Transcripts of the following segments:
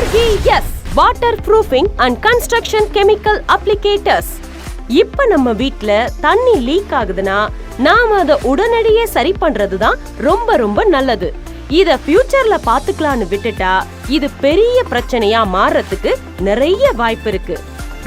RVS water proofing and construction chemical applicators. இப்ப நம்ம வீட்ல தண்ணி லீக் ஆகுதுன்னா நாம அதை உடனடியே சரி பண்றதுதான் ரொம்ப ரொம்ப நல்லது. இத ஃபியூச்சர்ல பாத்துக்கலான்னு விட்டுட்டா இது பெரிய பிரச்சனையா மாறதுக்கு நிறைய வாய்ப்பு இருக்கு.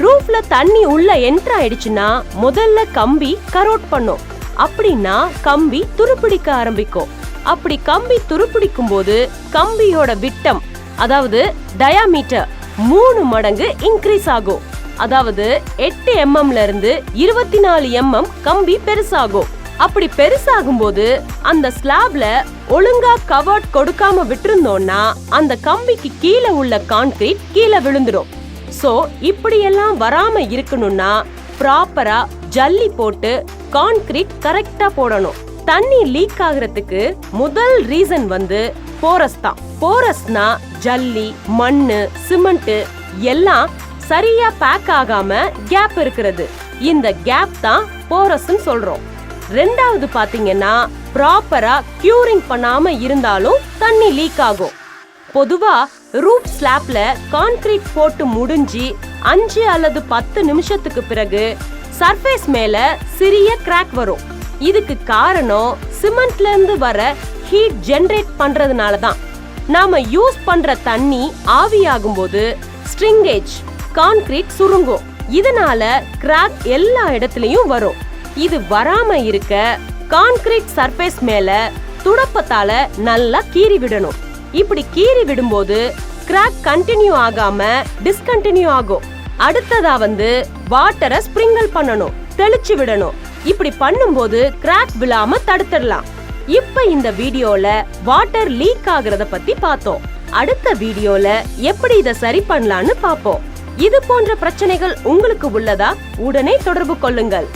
ரூஃப்ல தண்ணி உள்ள என்டர் ஆயிடுச்சுன்னா முதல்ல கம்பி கரோட் பண்ணும். அப்படின்னா கம்பி துருப்பிடிக்க ஆரம்பிக்கும். அப்படி கம்பி துருப்பிடிக்கும் போது கம்பியோட விட்டம், அதாவது டயாமீட்டர் 3 மடங்கு இன்க்ரீஸ் ஆகும். அதாவது 8 mm இருந்து 24 mm கம்பி பெருசாகும். அப்படி பெருசாகும் போது அந்த ஸ்லாப்ல ஒழுங்கா கவர்ட் கொடுக்காம விட்டுருந்தோம்னா அந்த கம்பிக்கு கீழே உள்ள கான்கிரீட் கீழே விழுந்துடும். சோ இப்படி எல்லாம் வராம இருக்கணும்னா ப்ராப்பரா ஜல்லி போட்டு கான்கிரீட் கரெக்டா போடணும். தண்ணி லீக் ஆகுறதுக்கு முதல் ரீசன் போரஸ் தான். போரஸ்னா ஜல்லி, மண்ணு, சிமெண்ட் எல்லாம் சரியா பேக் ஆகாம கேப் இருக்கிறது. இந்த கேப் தான் போரஸ்ன்னு சொல்றோம். ரெண்டாவது பாத்தீங்கன்னா ப்ராப்பரா கியூரிங் பண்ணாம இருந்தாலும் தண்ணி லீக் ஆகும். பொதுவா ரூஃப் ஸ்லாப்ல கான்கிரீட் போட்டு முடிஞ்சு 5 அல்லது 10 நிமிஷத்துக்கு பிறகு சர்ஃபேஸ் மேல சிறிய கிராக் வரும். இதுக்கு காரணம் சிமெண்ட்ல இருந்து வர ஹீட் ஜெனரேட் பண்றதுனால தான். நாம யூஸ் பண்ற தண்ணி ஆவியாகும் போது ஸ்ட்ரிங்கேஜ் கான்கிரீட் சுருங்கும். இதனால கிராக் எல்லா இடத்துலயும் வரும். இது வராம இருக்க கான்கிரீட் சர்ஃபேஸ் மேல துடப்பத்தால நல்லா கீறி விடணும். இப்படி கீறி விடும்போது கிராக் கண்டினியூ ஆகாம டிஸ்கண்டினியூ ஆகும். அடுத்ததா வாட்டரை ஸ்ப்ரிங்கிள் பண்ணணும், தெளிச்சு விடணும். இப்படி பண்ணும்போது கிராக் விழாம தடுத்துடலாம். இப்ப இந்த வீடியோல வாட்டர் லீக் ஆகுறத பத்தி பார்த்தோம். அடுத்த வீடியோல எப்படி இத சரி பண்ணலாம்னு பாப்போம். இது போன்ற பிரச்சனைகள் உங்களுக்கு உள்ளதா? உடனே தொடர்பு கொள்ளுங்கள்.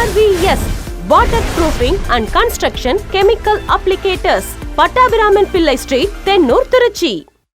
RVS water proofing and construction chemical applicators, Pattabiraman Pillai street, Thennur, Trichy.